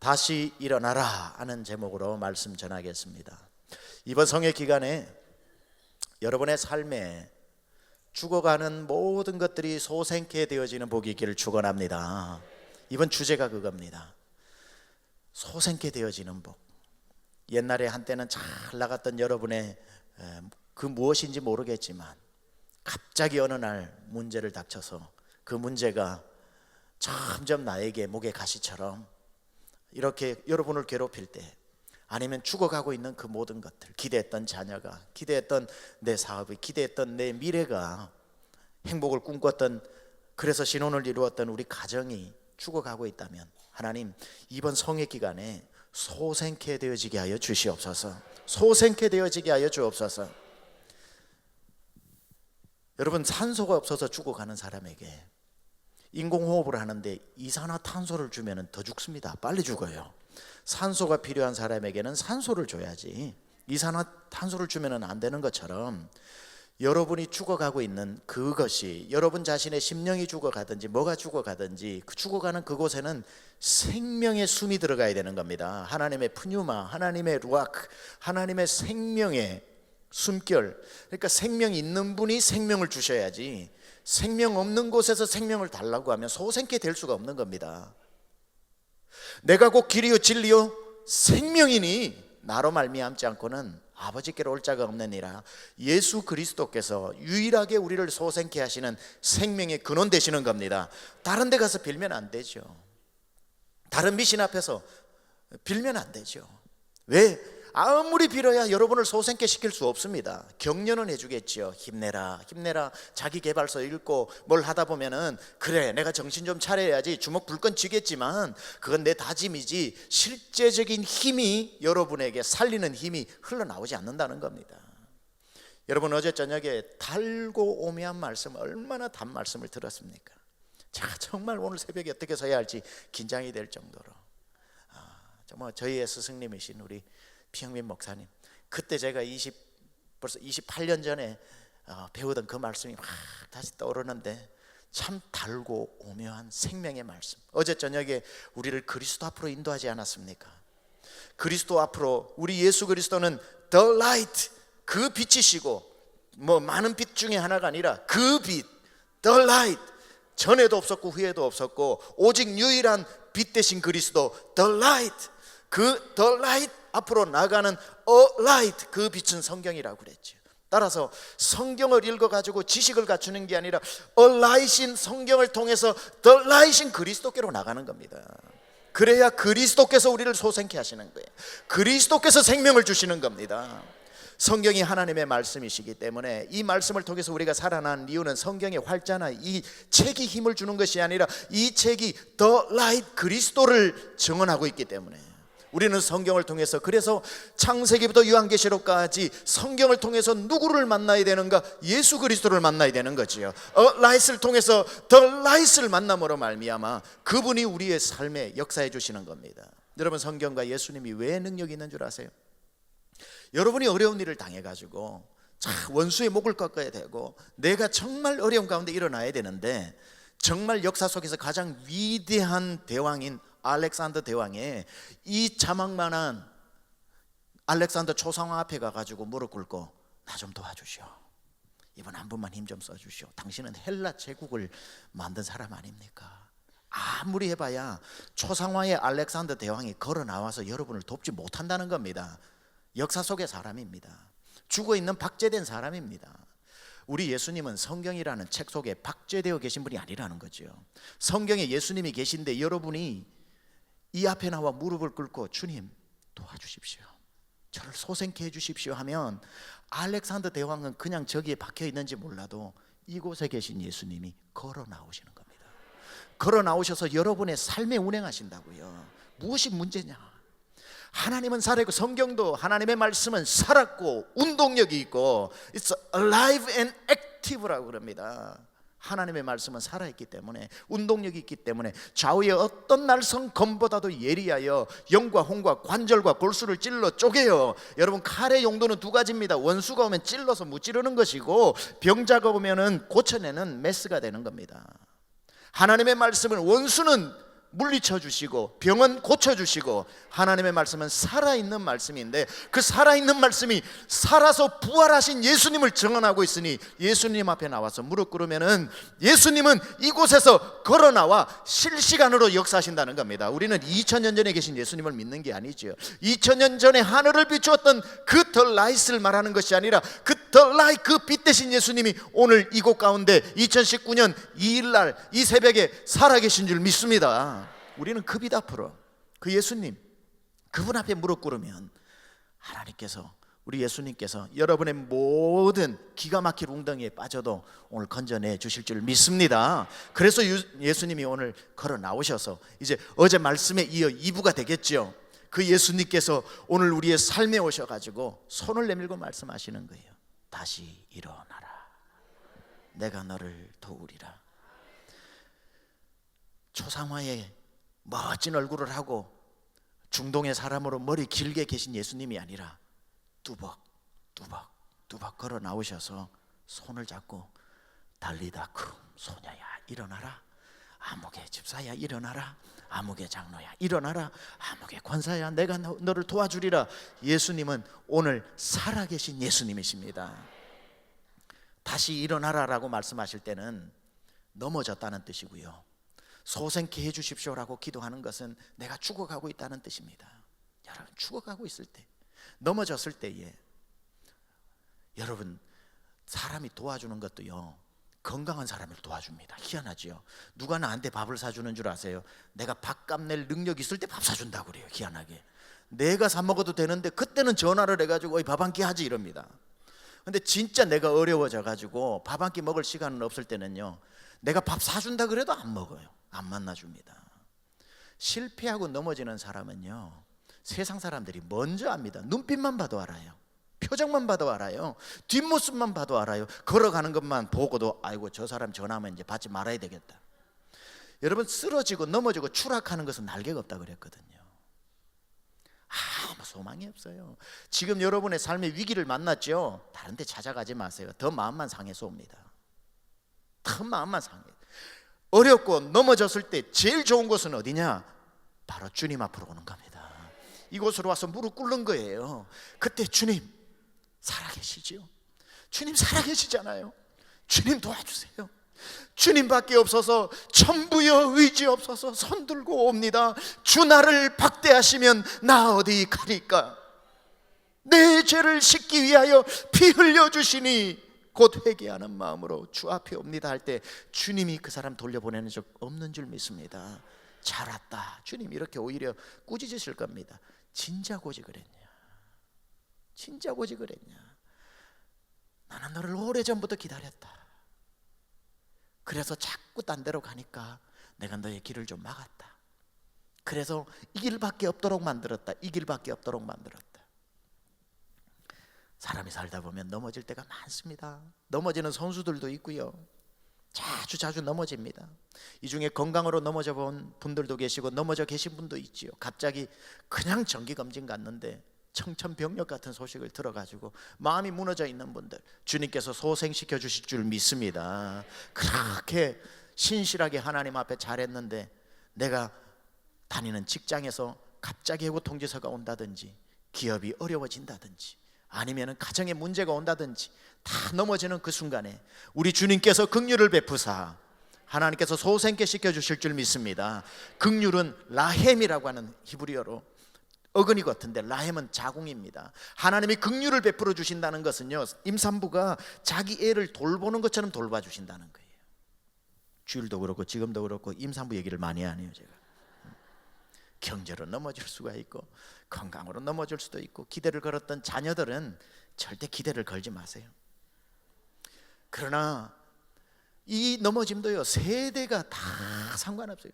다시 일어나라 하는 제목으로 말씀 전하겠습니다. 이번 성회 기간에 여러분의 삶에 죽어가는 모든 것들이 소생케 되어지는 복이 있기를 축원합니다. 이번 주제가 그겁니다. 소생케 되어지는 복. 옛날에 한때는 잘 나갔던 여러분의 그 무엇인지 모르겠지만 갑자기 어느 날 문제를 닥쳐서 그 문제가 점점 나에게 목의 가시처럼 이렇게 여러분을 괴롭힐 때, 아니면 죽어가고 있는 그 모든 것들, 기대했던 자녀가, 기대했던 내 사업이, 기대했던 내 미래가, 행복을 꿈꿨던, 그래서 신혼을 이루었던 우리 가정이 죽어가고 있다면 하나님 이번 성회 기간에 소생케 되어지게 하여 주시옵소서. 소생케 되어지게 하여 주옵소서. 여러분, 산소가 없어서 죽어가는 사람에게 인공호흡을 하는데 이산화탄소를 주면 더 죽습니다. 빨리 죽어요. 산소가 필요한 사람에게는 산소를 줘야지 이산화탄소를 주면 안 되는 것처럼, 여러분이 죽어가고 있는 그것이, 여러분 자신의 심령이 죽어가든지 뭐가 죽어가든지 그 죽어가는 그곳에는 생명의 숨이 들어가야 되는 겁니다. 하나님의 푸뉴마, 하나님의 루아크, 하나님의 생명의 숨결. 그러니까 생명이 있는 분이 생명을 주셔야지, 생명 없는 곳에서 생명을 달라고 하면 소생케 될 수가 없는 겁니다. 내가 곧 길이요 진리요 생명이니 나로 말미암지 않고는 아버지께로 올 자가 없느니라. 예수 그리스도께서 유일하게 우리를 소생케 하시는 생명의 근원 되시는 겁니다. 다른 데 가서 빌면 안 되죠. 다른 미신 앞에서 빌면 안 되죠. 왜? 아무리 빌어야 여러분을 소생케 시킬 수 없습니다. 격려는 해주겠죠. 힘내라, 힘내라. 자기 개발서 읽고 뭘 하다 보면은, 그래 내가 정신 좀 차려야지, 주먹 불끈 쥐겠지만 그건 내 다짐이지, 실제적인 힘이, 여러분에게 살리는 힘이 흘러나오지 않는다는 겁니다. 여러분, 어제 저녁에 달고 오묘한 말씀, 얼마나 단 말씀을 들었습니까? 제가 정말 오늘 새벽에 어떻게 서야 할지 긴장이 될 정도로 정말 저희의 스승님이신 우리 피영민 목사님, 그때 제가 벌써 28년 전에 배우던 그 말씀이 막 다시 떠오르는데, 참 달고 오묘한 생명의 말씀. 어제 저녁에 우리를 그리스도 앞으로 인도하지 않았습니까? 그리스도 앞으로, 우리 예수 그리스도는 The Light, 그 빛이시고, 뭐 많은 빛 중에 하나가 아니라 그 빛, The Light. 전에도 없었고 후에도 없었고 오직 유일한 빛 대신 그리스도, The Light. 그 The Light 앞으로 나가는 A Light, 그 빛은 성경이라고 그랬죠. 따라서 성경을 읽어가지고 지식을 갖추는 게 아니라 A Light인 성경을 통해서 The Light인 그리스도께로 나가는 겁니다. 그래야 그리스도께서 우리를 소생케 하시는 거예요. 그리스도께서 생명을 주시는 겁니다. 성경이 하나님의 말씀이시기 때문에 이 말씀을 통해서 우리가 살아난 이유는 성경의 활자나 이 책이 힘을 주는 것이 아니라 이 책이 The Light, 그리스도를 증언하고 있기 때문에 우리는 성경을 통해서, 그래서 창세기부터 요한계시록까지 성경을 통해서 누구를 만나야 되는가? 예수 그리스도를 만나야 되는 거지요. 라이스를 통해서 더 라이스를 만남으로 말미암아 그분이 우리의 삶에 역사해 주시는 겁니다. 여러분, 성경과 예수님이 왜 능력이 있는 줄 아세요? 여러분이 어려운 일을 당해가지고 원수의 목을 꺾어야 되고 내가 정말 어려운 가운데 일어나야 되는데, 정말 역사 속에서 가장 위대한 대왕인 알렉산더 대왕의 이 자막만한 알렉산더 초상화 앞에 가가지고 무릎 꿇고 나 좀 도와주시오, 이번 한 번만 힘 좀 써주시오. 당신은 헬라 제국을 만든 사람 아닙니까? 아무리 해봐야 초상화에 알렉산더 대왕이 걸어 나와서 여러분을 돕지 못한다는 겁니다. 역사 속의 사람입니다. 죽어있는 박제된 사람입니다. 우리 예수님은 성경이라는 책 속에 박제되어 계신 분이 아니라는 거죠. 성경에 예수님이 계신데 여러분이 이 앞에 나와 무릎을 꿇고 주님 도와주십시오, 저를 소생케 해주십시오 하면, 알렉산더 대왕은 그냥 저기에 박혀 있는지 몰라도 이곳에 계신 예수님이 걸어 나오시는 겁니다. 걸어 나오셔서 여러분의 삶에 운행하신다고요. 무엇이 문제냐? 하나님은 살아있고, 성경도 하나님의 말씀은 살았고 운동력이 있고 It's alive and active라고 그럽니다. 하나님의 말씀은 살아있기 때문에, 운동력이 있기 때문에 좌우의 어떤 날성 검보다도 예리하여 영과 홍과 관절과 골수를 찔러 쪼개요. 여러분, 칼의 용도는 두 가지입니다. 원수가 오면 찔러서 무찌르는 것이고, 병자가 오면 고쳐내는 메스가 되는 겁니다. 하나님의 말씀은 원수는 물리쳐 주시고 병은 고쳐 주시고, 하나님의 말씀은 살아있는 말씀인데 그 살아있는 말씀이 살아서 부활하신 예수님을 증언하고 있으니 예수님 앞에 나와서 무릎 꿇으면은 예수님은 이곳에서 걸어 나와 실시간으로 역사하신다는 겁니다. 우리는 2000년 전에 계신 예수님을 믿는 게 아니죠. 2000년 전에 하늘을 비추었던 그 더 라이트를 말하는 것이 아니라 그 더 라이트, 그 빛 대신 예수님이 오늘 이곳 가운데 2019년 2일날 이 새벽에 살아계신 줄 믿습니다. 우리는 그 빛 앞으로, 그 예수님, 그분 앞에 무릎 꿇으면 하나님께서, 우리 예수님께서 여러분의 모든 기가 막힐 웅덩이에 빠져도 오늘 건져내 주실 줄 믿습니다. 그래서 예수님이 오늘 걸어 나오셔서 이제 어제 말씀에 이어 2부가 되겠죠. 그 예수님께서 오늘 우리의 삶에 오셔가지고 손을 내밀고 말씀하시는 거예요. 다시 일어나라, 내가 너를 도우리라. 초상화에 멋진 얼굴을 하고 중동의 사람으로 머리 길게 계신 예수님이 아니라 뚜벅 걸어 나오셔서 손을 잡고 달리다쿰 소녀야 일어나라, 아무개 집사야 일어나라, 아무개 장로야 일어나라, 아무개 권사야 내가 너를 도와주리라. 예수님은 오늘 살아계신 예수님이십니다. 다시 일어나라라고 말씀하실 때는 넘어졌다는 뜻이고요, 소생케 해주십시오라고 기도하는 것은 내가 죽어가고 있다는 뜻입니다. 여러분, 죽어가고 있을 때, 넘어졌을 때에 여러분, 사람이 도와주는 것도요, 건강한 사람을 도와줍니다. 희한하지요. 누가 나한테 밥을 사주는 줄 아세요? 내가 밥값 낼 능력 있을 때 밥 사준다고 그래요. 희한하게 내가 사 먹어도 되는데 그때는 전화를 해가지고 밥 한 끼 하지 이럽니다. 근데 진짜 내가 어려워져 가지고 밥 한 끼 먹을 시간은 없을 때는요, 내가 밥 사준다 그래도 안 먹어요. 안 만나줍니다. 실패하고 넘어지는 사람은요, 세상 사람들이 먼저 압니다. 눈빛만 봐도 알아요. 표정만 봐도 알아요. 뒷모습만 봐도 알아요. 걸어가는 것만 보고도 아이고 저 사람 전화하면 이제 받지 말아야 되겠다. 여러분, 쓰러지고 넘어지고 추락하는 것은 날개가 없다 그랬거든요. 아무 소망이 없어요. 지금 여러분의 삶의 위기를 만났죠? 다른 데 찾아가지 마세요. 더 마음만 상해서 옵니다. 더 마음만 상해. 어렵고 넘어졌을 때 제일 좋은 곳은 어디냐? 바로 주님 앞으로 오는 겁니다. 이곳으로 와서 무릎 꿇는 거예요. 그때 주님 살아계시죠? 주님 살아계시잖아요. 주님 도와주세요. 주님밖에 없어서, 천부여 의지 없어서 손 들고 옵니다. 주 나를 박대하시면 나 어디 가리까? 내 죄를 씻기 위하여 피 흘려주시니 곧 회개하는 마음으로 주 앞에 옵니다 할 때 주님이 그 사람 돌려보내는 적 없는 줄 믿습니다. 잘 왔다. 주님 이렇게 오히려 꾸짖으실 겁니다. 진작 오지 그랬냐? 진작 오지 그랬냐? 나는 너를 오래전부터 기다렸다. 그래서 자꾸 딴 데로 가니까 내가 너의 길을 좀 막았다. 그래서 이 길밖에 없도록 만들었다. 이 길밖에 없도록 만들었다. 사람이 살다 보면 넘어질 때가 많습니다. 넘어지는 선수들도 있고요, 자주 넘어집니다. 이 중에 건강으로 넘어져 본 분들도 계시고 넘어져 계신 분도 있지요. 갑자기 그냥 정기검진 갔는데 청천벽력 같은 소식을 들어가지고 마음이 무너져 있는 분들, 주님께서 소생시켜 주실 줄 믿습니다. 그렇게 신실하게 하나님 앞에 잘했는데 내가 다니는 직장에서 갑자기 해고 통지서가 온다든지, 기업이 어려워진다든지, 아니면 가정에 문제가 온다든지, 다 넘어지는 그 순간에 우리 주님께서 긍휼을 베푸사 하나님께서 소생케 시켜주실 줄 믿습니다. 긍휼은 라헴이라고 하는 히브리어로 어근이 같은데 라헴은 자궁입니다. 하나님이 긍휼을 베풀어 주신다는 것은요, 임산부가 자기 애를 돌보는 것처럼 돌봐주신다는 거예요. 주일도 그렇고 지금도 그렇고 임산부 얘기를 많이 하네요. 제가 경제로 넘어질 수가 있고 건강으로 넘어질 수도 있고, 기대를 걸었던 자녀들은 절대 기대를 걸지 마세요. 그러나 이 넘어짐도요, 세대가 다 상관없어요.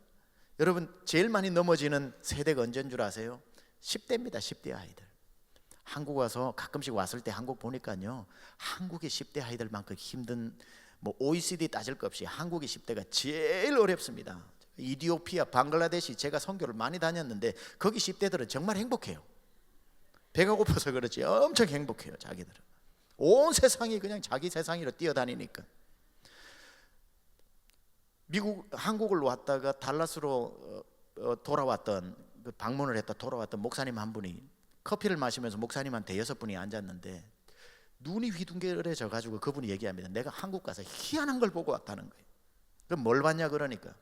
여러분, 제일 많이 넘어지는 세대가 언제인 줄 아세요? 10대입니다. 10대 아이들. 한국 와서 가끔씩 왔을 때 한국 보니까요, 한국의 10대 아이들만큼 힘든, 뭐 OECD 따질 것 없이 한국의 10대가 제일 어렵습니다. 이디오피아, 방글라데시, 제가 선교를 많이 다녔는데 거기 10대들은 정말 행복해요. 배가 고파서 그렇지 엄청 행복해요. 자기들은 온 세상이 그냥 자기 세상으로 뛰어다니니까. 한국을 왔다가 달라스로 돌아왔던 방문을 했다 돌아왔던 목사님 한 분이 커피를 마시면서 목사님한테 6분이 앉았는데 눈이 휘둥그레져 가지고 그분이 얘기합니다. 내가 한국 가서 희한한 걸 보고 왔다는 거예요. 그럼 뭘 봤냐 그러니까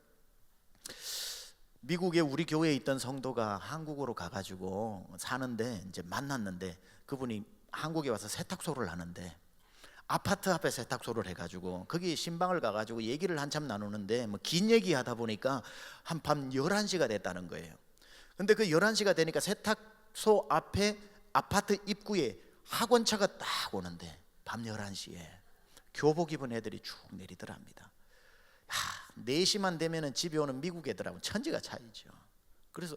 미국에 우리 교회에 있던 성도가 한국으로 가가지고 사는데 이제 만났는데 그분이 한국에 와서 세탁소를 하는데 아파트 앞에 세탁소를 해가지고 거기 신방을 가가지고 얘기를 한참 나누는데 뭐 긴 얘기하다 보니까 한 밤 11시가 됐다는 거예요. 근데 그 11시가 되니까 세탁소 앞에 아파트 입구에 학원차가 딱 오는데 밤 11시에 교복 입은 애들이 쭉 내리더랍니다. 4시만 되면은 집에 오는 미국 애들하고 천지가 차이죠. 그래서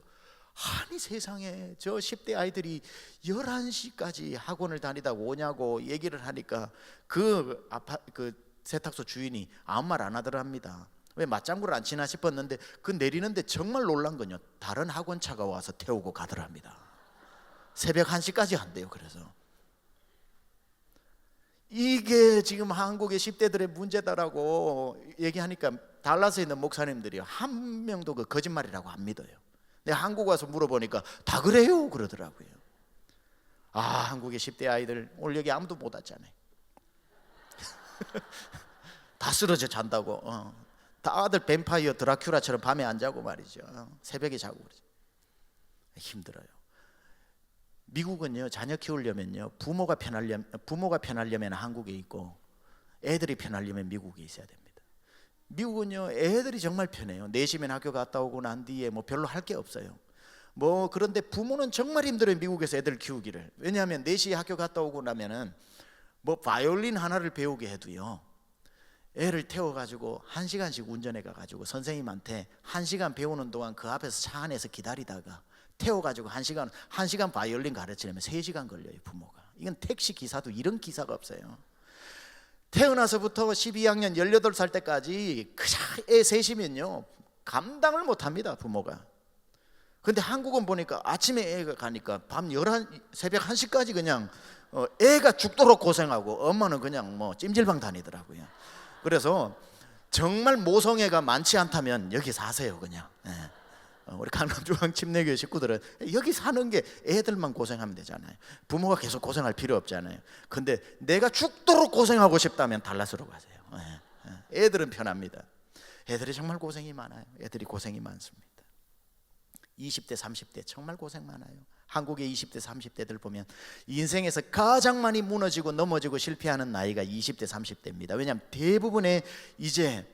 아니 세상에 저 10대 아이들이 11시까지 학원을 다니다 오냐고 얘기를 하니까 그 세탁소 주인이 아무 말 안 하더랍니다. 왜 맞장구를 안 치나 싶었는데 그 내리는데 정말 놀란 건요, 다른 학원차가 와서 태우고 가더랍니다. 새벽 1시까지 한대요. 그래서 이게 지금 한국의 10대들의 문제다라고 얘기하니까 달라스에 있는 목사님들이 한 명도 그 거짓말이라고 안 믿어요. 내가 한국 와서 물어보니까 다 그래요 그러더라고요. 한국의 10대 아이들 오늘 여기 아무도 못 왔잖아요. 다 쓰러져 잔다고. 다들 뱀파이어 드라큘라처럼 밤에 안 자고 말이죠. 새벽에 자고 그러죠. 힘들어요. 미국은요, 자녀 키우려면요, 부모가 편하려면 한국에 있고 애들이 편하려면 미국에 있어야 됩니다. 미국은요, 애들이 정말 편해요. 4시면 학교 갔다 오고 난 뒤에 뭐 별로 할 게 없어요. 그런데 부모는 정말 힘들어요. 미국에서 애들 키우기를. 왜냐하면 4시에 학교 갔다 오고 나면은 바이올린 하나를 배우게 해도요, 애를 태워가지고 1시간씩 운전해 가가지고 선생님한테 1시간 배우는 동안 그 앞에서 차 안에서 기다리다가 태워가지고 1시간 바이올린 가르치려면 3시간 걸려요, 부모가. 이건 택시 기사도 이런 기사가 없어요. 태어나서부터 12학년 18살 때까지 그냥 애 셋이면요 감당을 못합니다, 부모가. 근데 한국은 보니까 아침에 애가 가니까 새벽 1시까지 그냥 애가 죽도록 고생하고 엄마는 그냥 찜질방 다니더라고요. 그래서 정말 모성애가 많지 않다면 여기 사세요 그냥. 우리 강남중앙 침례교회 식구들은 여기 사는 게 애들만 고생하면 되잖아요. 부모가 계속 고생할 필요 없잖아요. 근데 내가 죽도록 고생하고 싶다면 달라스로 가세요. 애들은 편합니다. 애들이 정말 고생이 많아요. 애들이 고생이 많습니다. 20대 30대 정말 고생 많아요. 한국의 20대 30대들 보면 인생에서 가장 많이 무너지고 넘어지고 실패하는 나이가 20대 30대입니다. 왜냐하면 대부분의 이제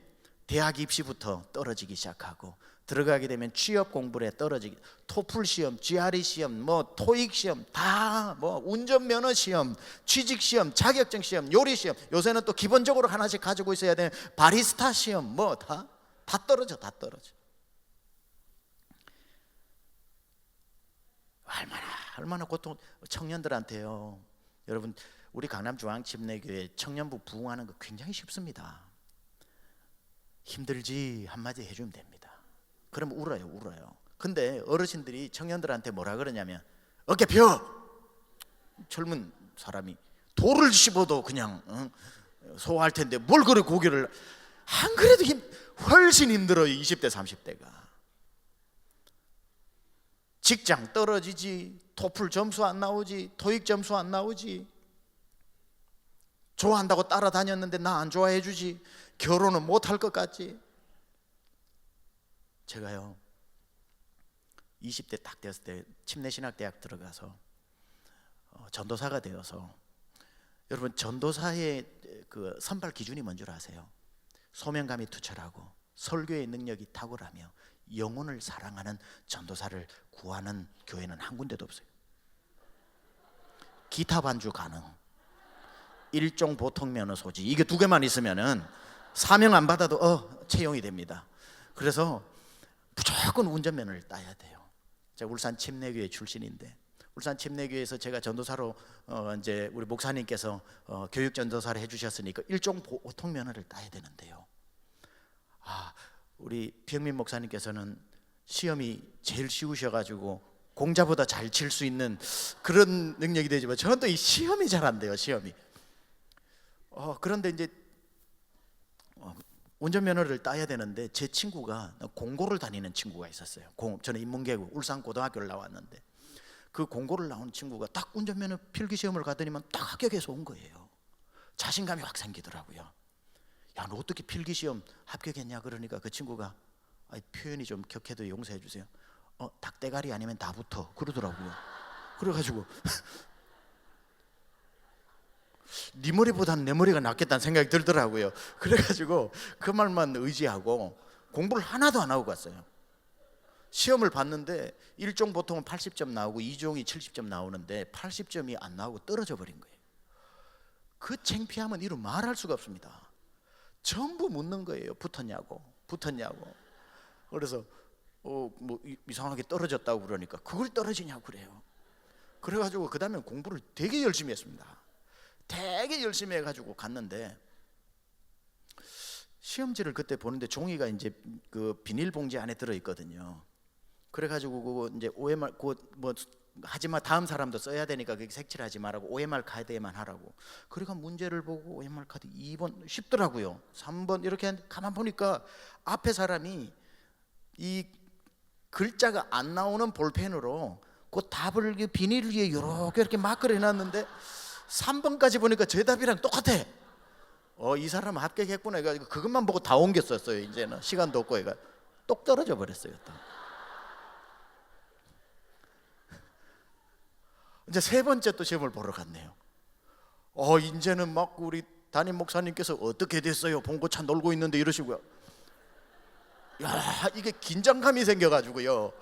대학 입시부터 떨어지기 시작하고 들어가게 되면 취업 공부에 떨어지기, 토플 시험, GRE 시험, 토익 시험, 다 운전면허 시험, 취직 시험, 자격증 시험, 요리 시험, 요새는 또 기본적으로 하나씩 가지고 있어야 되는 바리스타 시험, 다 떨어져. 얼마나 고통. 청년들한테요, 여러분, 우리 강남중앙침례교회 청년부 부흥하는 거 굉장히 쉽습니다. 힘들지 한마디 해주면 됩니다. 그러면 울어요. 근데 어르신들이 청년들한테 뭐라 그러냐면 어깨 펴! 젊은 사람이 돌을 씹어도 그냥 소화할 텐데 뭘 그래 고개를. 안 그래도 훨씬 힘들어요. 20대 30대가 직장 떨어지지, 토플 점수 안 나오지, 토익 점수 안 나오지, 좋아한다고 따라다녔는데 나 안 좋아해 주지, 결혼은 못할 것 같지. 제가요 20대 딱 되었을 때 침례신학대학 들어가서 전도사가 되어서, 여러분 전도사의 그 선발 기준이 뭔 줄 아세요? 소명감이 투철하고 설교의 능력이 탁월하며 영혼을 사랑하는 전도사를 구하는 교회는 한 군데도 없어요. 기타 반주 가능, 일종 보통 면허 소지, 이게 2개만 있으면은 사명 안 받아도 채용이 됩니다. 그래서 무조건 운전면허를 따야 돼요. 제가 울산 침례교회 출신인데, 울산 침례교회에서 제가 전도사로 이제 우리 목사님께서 교육 전도사를 해주셨으니까 일종 보통 면허를 따야 되는데요. 우리 병민 목사님께서는 시험이 제일 쉬우셔가지고 공자보다 잘 칠 수 있는 그런 능력이 되지만 저는 또 이 시험이 잘 안 돼요. 시험이. 그런데 이제 운전면허를 따야 되는데 제 친구가 공고를 다니는 친구가 있었어요. 저는 인문계고 울산고등학교를 나왔는데 그 공고를 나온 친구가 딱 운전면허 필기시험을 가더니만 딱 합격해서 온 거예요. 자신감이 확 생기더라고요. 야, 너 어떻게 필기시험 합격했냐 그러니까 그 친구가 표현이 좀 격해도 용서해 주세요. 닭대가리 아니면 다 붙어 그러더라고요. 그래가지고 네 머리보다는 내 머리가 낫겠다는 생각이 들더라고요. 그래가지고 그 말만 의지하고 공부를 하나도 안 하고 갔어요. 시험을 봤는데 1종 보통은 80점 나오고 2종이 70점 나오는데 80점이 안 나오고 떨어져 버린 거예요. 그 창피함은 이루 말할 수가 없습니다. 전부 묻는 거예요. 붙었냐고. 그래서 뭐 이상하게 떨어졌다고 그러니까 그걸 떨어지냐고 그래요. 그래가지고 그 다음에 공부를 되게 열심히 했습니다. 되게 열심히 해가지고 갔는데 시험지를 그때 보는데 종이가 이제 그 비닐봉지 안에 들어있거든요. 그래가지고 그거 이제 OMR 뭐 하지마, 다음 사람도 써야 되니까 그게 색칠하지 말라고 OMR 카드에만 하라고. 그러니까 문제를 보고 OMR 카드 2번 쉽더라고요. 3번 이렇게 하는데 가만 보니까 앞에 사람이 이 글자가 안 나오는 볼펜으로 그 답을 비닐 위에 이렇게 마크를 해놨는데 3번까지 보니까 제 답이랑 똑같아. 이 사람 합격했구나 해가지고 그것만 보고 다 옮겼었어요. 이제는 시간도 없고 해가 똑 떨어져 버렸어요. 또. 이제 세 번째 또 시험을 보러 갔네요. 이제는 막 우리 담임 목사님께서 어떻게 됐어요? 봉고차 놀고 있는데 이러시고요. 야, 이게 긴장감이 생겨가지고요.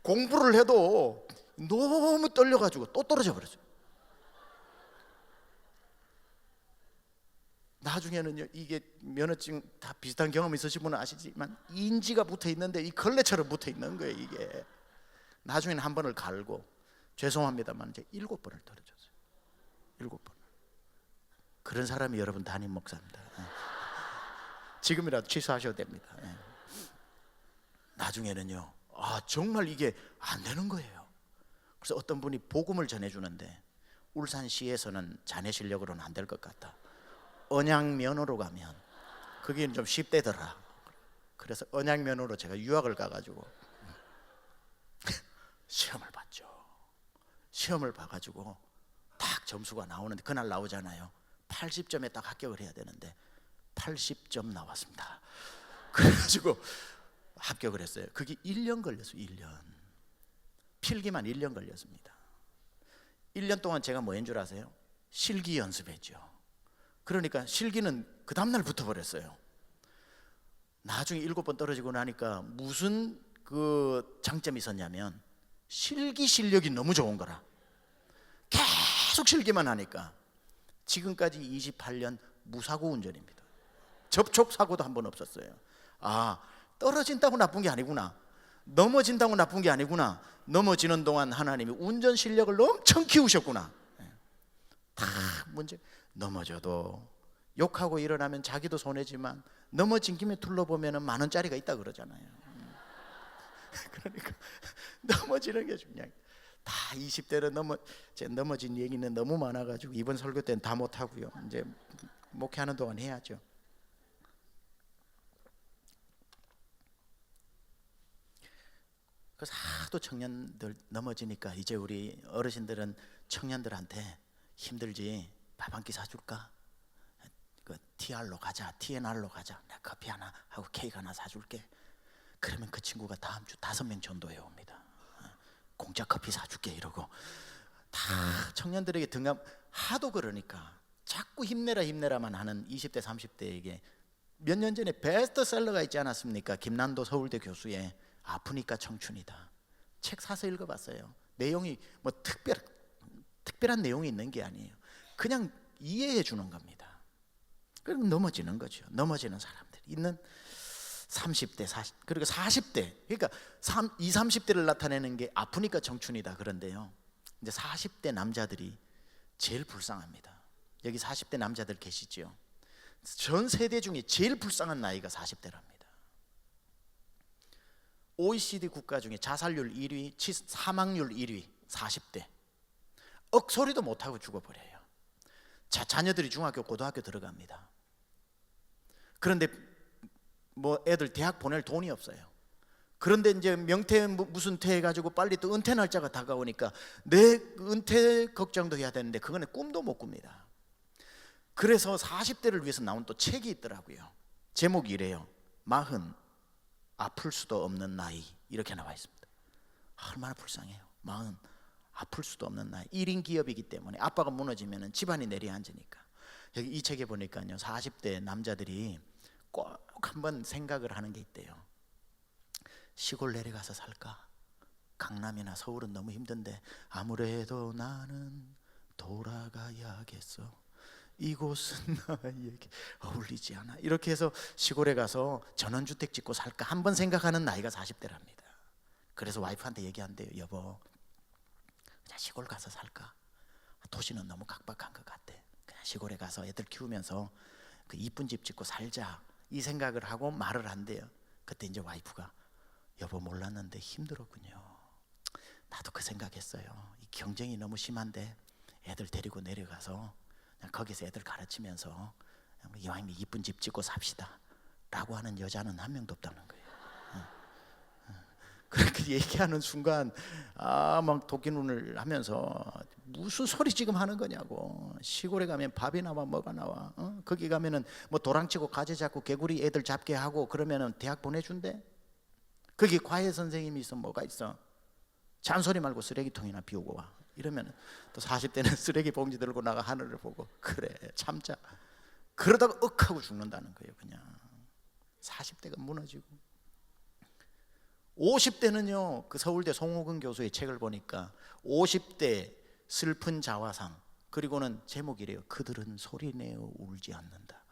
공부를 해도 너무 떨려가지고 또 떨어져 버렸어요. 나중에는요, 이게 면허증 다 비슷한 경험 있으신 분은 아시지만 인지가 붙어 있는데 이 걸레처럼 붙어 있는 거예요. 이게 나중에는 한 번을 갈고 죄송합니다만 이제 7번을 떨어졌어요. 7번. 그런 사람이 여러분 담임 목사입니다. 지금이라도 취소하셔도 됩니다. 나중에는요, 정말 이게 안 되는 거예요. 그래서 어떤 분이 복음을 전해주는데 울산시에서는 자네 실력으로는 안 될 것 같다. 언양면허로 가면 그게 좀 쉽대더라. 그래서 언양면허로 제가 유학을 가가지고 시험을 봤죠. 시험을 봐가지고 딱 점수가 나오는데 그날 나오잖아요. 80점에 딱 합격을 해야 되는데 80점 나왔습니다. 그래가지고 합격을 했어요. 그게 1년 걸렸어요. 1년. 필기만 1년 걸렸습니다. 1년 동안 제가 뭐인 줄 아세요? 실기 연습했죠. 그러니까 실기는 그 다음날 붙어버렸어요. 나중에 7번 떨어지고 나니까 무슨 그 장점이 있었냐면 실기 실력이 너무 좋은 거라. 계속 실기만 하니까 지금까지 28년 무사고 운전입니다. 접촉사고도 한 번 없었어요. 떨어진다고 나쁜 게 아니구나. 넘어진다고 나쁜 게 아니구나. 넘어지는 동안 하나님이 운전 실력을 엄청 키우셨구나. 다 문제. 넘어져도 욕하고 일어나면 자기도 손해지만 넘어진 김에 둘러보면 10,000원짜리가 있다 그러잖아요. 그러니까 넘어지는 게 중요해요. 다 20대로 넘어진 얘기는 너무 많아가지고 이번 설교 때는 다 못하고요. 이제 목회하는 동안 해야죠. 그래서 하도 청년들 넘어지니까 이제 우리 어르신들은 청년들한테 힘들지 밥 한 끼 사줄까? 그 TR로 가자, TNR로 가자. 내가 커피 하나 하고 케이크 하나 사줄게. 그러면 그 친구가 다음 주 5명 전도해 옵니다. 공짜 커피 사줄게 이러고 다 청년들에게 등감 하도 그러니까 자꾸 힘내라만 하는 20대 30대에게 몇 년 전에 베스트셀러가 있지 않았습니까? 김난도 서울대 교수의 아프니까 청춘이다. 책 사서 읽어봤어요. 내용이 뭐 특별한 내용이 있는 게 아니에요. 그냥 이해해 주는 겁니다. 그럼 넘어지는 거죠. 넘어지는 사람들이 있는 30대, 40, 그리고 40대, 그러니까 20, 30대를 나타내는 게 아프니까 청춘이다. 그런데요, 이제 40대 남자들이 제일 불쌍합니다. 여기 40대 남자들 계시죠? 전 세대 중에 제일 불쌍한 나이가 40대랍니다. OECD 국가 중에 자살률 1위, 사망률 1위 40대. 억소리도 못하고 죽어버려요. 자녀들이 중학교, 고등학교 들어갑니다. 그런데 뭐 애들 대학 보낼 돈이 없어요. 그런데 이제 명퇴 무슨 퇴 해가지고 빨리 또 은퇴 날짜가 다가오니까 내 은퇴 걱정도 해야 되는데 그거는 꿈도 못 꿉니다. 그래서 40대를 위해서 나온 또 책이 있더라고요. 제목이 이래요. 40 아플 수도 없는 나이, 이렇게 나와 있습니다. 얼마나 불쌍해요. 40 아플 수도 없는 나이. 1인 기업이기 때문에 아빠가 무너지면 집안이 내려앉으니까. 여기 이 책에 보니까요, 40대 남자들이 꼭 한번 생각을 하는 게 있대요. 시골 내려가서 살까? 강남이나 서울은 너무 힘든데 아무래도 나는 돌아가야겠어. 이곳은 나에게 어울리지 않아. 이렇게 해서 시골에 가서 전원주택 짓고 살까 한번 생각하는 나이가 40대랍니다. 그래서 와이프한테 얘기한대요. 여보, 그냥 시골 가서 살까? 도시는 너무 각박한 것 같아. 그냥 시골에 가서 애들 키우면서 그 이쁜 집 짓고 살자, 이 생각을 하고 말을 한대요. 그때 이제 와이프가, 여보 몰랐는데 힘들었군요. 나도 그 생각했어요. 이 경쟁이 너무 심한데 애들 데리고 내려가서 그냥 거기서 애들 가르치면서 이왕이면 이쁜 집 짓고 삽시다 라고 하는 여자는 한 명도 없다는 거예요. 그렇게 얘기하는 순간 막 도끼눈을 하면서 무슨 소리 지금 하는 거냐고. 시골에 가면 밥이 나와 뭐가 나와. 거기 가면은 뭐 도랑치고 가재 잡고 개구리 애들 잡게 하고 그러면은 대학 보내준대. 거기 과외 선생님이 있어 뭐가 있어. 잔소리 말고 쓰레기통이나 비우고 와. 이러면 또 40대는 쓰레기 봉지 들고 나가 하늘을 보고 그래 참자. 그러다가 억하고 죽는다는 거예요. 그냥 40대가 무너지고. 50대는요, 그 서울대 송호근 교수의 책을 보니까 50대 슬픈 자화상, 그리고는 제목이래요. 그들은 소리내어 울지 않는다.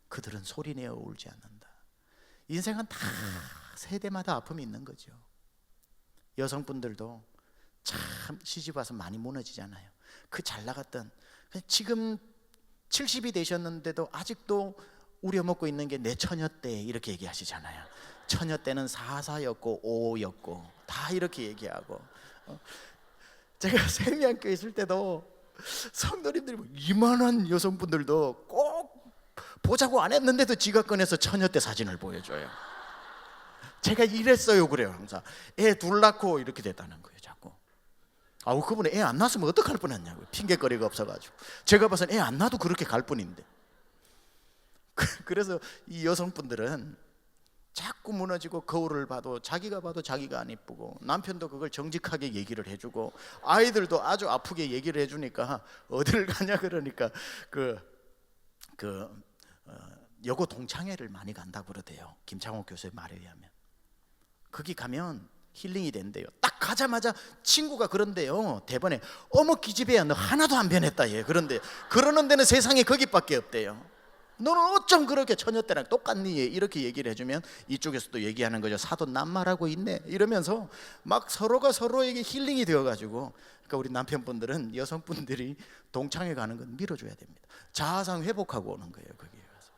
그들은 소리내어 울지 않는다. 인생은 다 세대마다 아픔이 있는 거죠. 여성분들도 참 시집 와서 많이 무너지잖아요. 그 잘 나갔던, 지금 70이 되셨는데도 아직도 우려먹고 있는 게 내 처녀 때 이렇게 얘기하시잖아요. 처녀 때는 44였고 5였고 다 이렇게 얘기하고. 제가 세미한교회 있을 때도 성도님들이 이만한 여성분들도 꼭 보자고 안 했는데도 지가 꺼내서 처녀 때 사진을 보여줘요. 제가 이랬어요 그래요. 항상 애 둘 낳고 이렇게 됐다는 거예요. 자꾸 아우 그분은 애 안 낳았으면 어떡할 뻔했냐고요. 핑계거리가 없어가지고. 제가 봐서는 애 안 낳아도 그렇게 갈 뿐인데. 그래서 이 여성분들은 자꾸 무너지고 거울을 봐도 자기가 안 이쁘고, 남편도 그걸 정직하게 얘기를 해주고, 아이들도 아주 아프게 얘기를 해주니까 어디를 가냐 그러니까 여고 동창회를 많이 간다고 그러대요. 김창옥 교수의 말에 의하면. 거기 가면 힐링이 된대요. 딱 가자마자 친구가 그런데요, 대번에 어머 기집애야 너 하나도 안 변했다 얘. 그런데 그러는 데는 세상에 거기밖에 없대요. 너는 어쩜 그렇게 처녀 때랑 똑같니? 이렇게 얘기를 해주면 이쪽에서도 얘기하는 거죠. 사도 남말하고 있네 이러면서 막 서로가 서로에게 힐링이 되어가지고. 그러니까 우리 남편분들은 여성분들이 동창회 가는 건 밀어줘야 됩니다. 자아상 회복하고 오는 거예요. 거기에 가서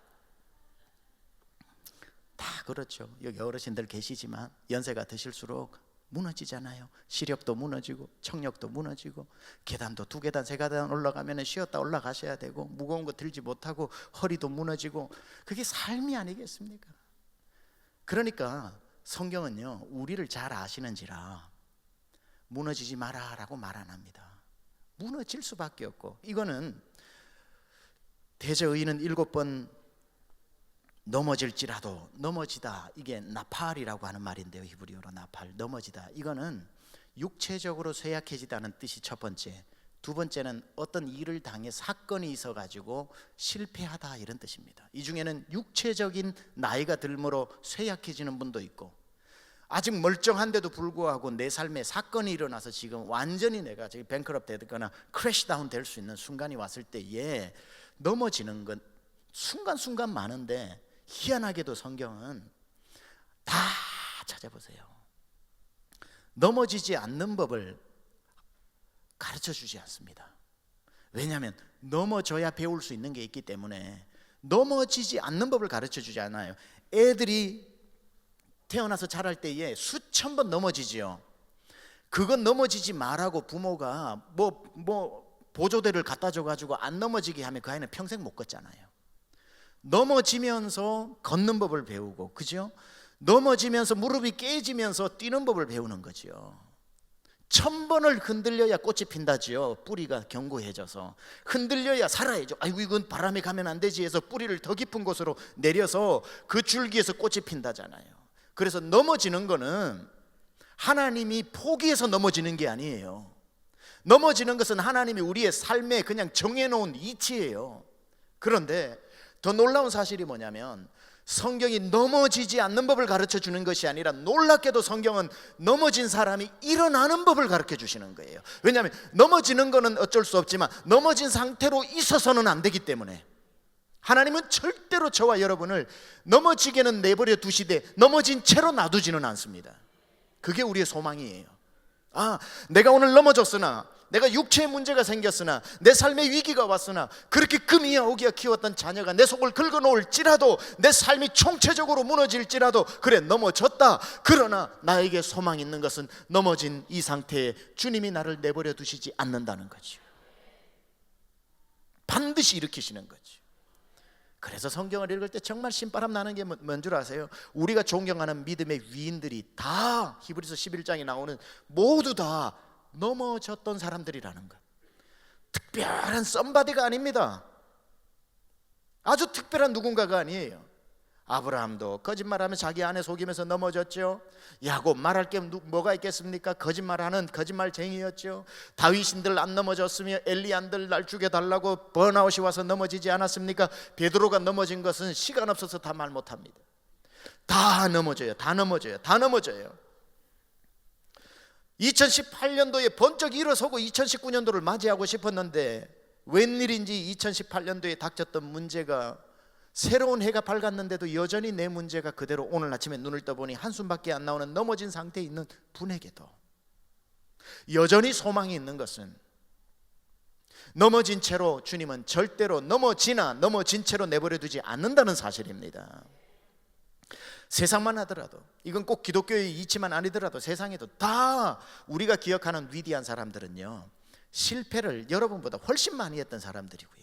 다 그렇죠. 여기 어르신들 계시지만 연세가 드실수록 무너지잖아요. 시력도 무너지고 청력도 무너지고, 계단도 2계단 3계단 올라가면 쉬었다 올라가셔야 되고, 무거운 거 들지 못하고 허리도 무너지고. 그게 삶이 아니겠습니까? 그러니까 성경은요, 우리를 잘 아시는지라 무너지지 마라 라고 말 안 합니다. 무너질 수밖에 없고. 이거는 대저의인은 7번 넘어질지라도, 넘어지다, 이게 나팔이라고 하는 말인데요. 히브리어로 나팔, 넘어지다. 이거는 육체적으로 쇠약해지다는 뜻이 첫 번째. 두 번째는 어떤 일을 당해 사건이 있어가지고 실패하다 이런 뜻입니다. 이 중에는 육체적인 나이가 들므로 쇠약해지는 분도 있고, 아직 멀쩡한데도 불구하고 내 삶에 사건이 일어나서 지금 완전히 내가 지금 뱅크럽트 되거나 크래시다운 될 수 있는 순간이 왔을 때에 넘어지는 건 순간순간 많은데, 희한하게도 성경은 다 찾아보세요. 넘어지지 않는 법을 가르쳐 주지 않습니다. 왜냐하면 넘어져야 배울 수 있는 게 있기 때문에 넘어지지 않는 법을 가르쳐 주지 않아요. 애들이 태어나서 자랄 때에 수천 번 넘어지지요. 그건 넘어지지 말라고 부모가 뭐 보조대를 갖다 줘가지고 안 넘어지게 하면 그 아이는 평생 못 걷잖아요. 넘어지면서 걷는 법을 배우고, 그죠? 넘어지면서 무릎이 깨지면서 뛰는 법을 배우는 거죠. 1000번을 흔들려야 꽃이 핀다지요. 뿌리가 견고해져서 흔들려야 살아야죠. 아이고 이건 바람에 가면 안 되지 해서 뿌리를 더 깊은 곳으로 내려서 그 줄기에서 꽃이 핀다잖아요. 그래서 넘어지는 거는 하나님이 포기해서 넘어지는 게 아니에요. 넘어지는 것은 하나님이 우리의 삶에 그냥 정해놓은 이치예요. 그런데 더 놀라운 사실이 뭐냐면 성경이 넘어지지 않는 법을 가르쳐 주는 것이 아니라, 놀랍게도 성경은 넘어진 사람이 일어나는 법을 가르쳐 주시는 거예요. 왜냐하면 넘어지는 거는 어쩔 수 없지만 넘어진 상태로 있어서는 안 되기 때문에 하나님은 절대로 저와 여러분을 넘어지게는 내버려 두시되 넘어진 채로 놔두지는 않습니다. 그게 우리의 소망이에요. 내가 오늘 넘어졌으나, 내가 육체의 문제가 생겼으나, 내 삶에 위기가 왔으나, 그렇게 금이야 오기야 키웠던 자녀가 내 속을 긁어놓을지라도, 내 삶이 총체적으로 무너질지라도, 그래 넘어졌다. 그러나 나에게 소망이 있는 것은 넘어진 이 상태에 주님이 나를 내버려 두시지 않는다는 거죠. 반드시 일으키시는 거죠. 그래서 성경을 읽을 때 정말 신바람 나는 게 뭔 줄 아세요? 우리가 존경하는 믿음의 위인들이 다 히브리서 11장에 나오는 모두 다 넘어졌던 사람들이라는 것. 특별한 썸바디가 아닙니다. 아주 특별한 누군가가 아니에요. 아브라함도 거짓말하면 자기 아내 속이면서 넘어졌죠. 야곱 말할 게 뭐가 있겠습니까? 거짓말하는 거짓말쟁이였죠. 다윗인들 안 넘어졌으며 엘리안들 날 죽여달라고 번아웃이 와서 넘어지지 않았습니까? 베드로가 넘어진 것은 시간 없어서 다 말 못합니다. 다 넘어져요. 다 넘어져요. 다 넘어져요. 2018년도에 번쩍 일어서고 2019년도를 맞이하고 싶었는데 웬일인지 2018년도에 닥쳤던 문제가, 새로운 해가 밝았는데도 여전히 내 문제가 그대로, 오늘 아침에 눈을 떠보니 한숨밖에 안 나오는 넘어진 상태에 있는 분에게도 여전히 소망이 있는 것은, 넘어진 채로 주님은 절대로 넘어진 채로 내버려 두지 않는다는 사실입니다. 세상만 하더라도, 이건 꼭 기독교의 이치만 아니더라도 세상에도 다 우리가 기억하는 위대한 사람들은요, 실패를 여러분보다 훨씬 많이 했던 사람들이고요.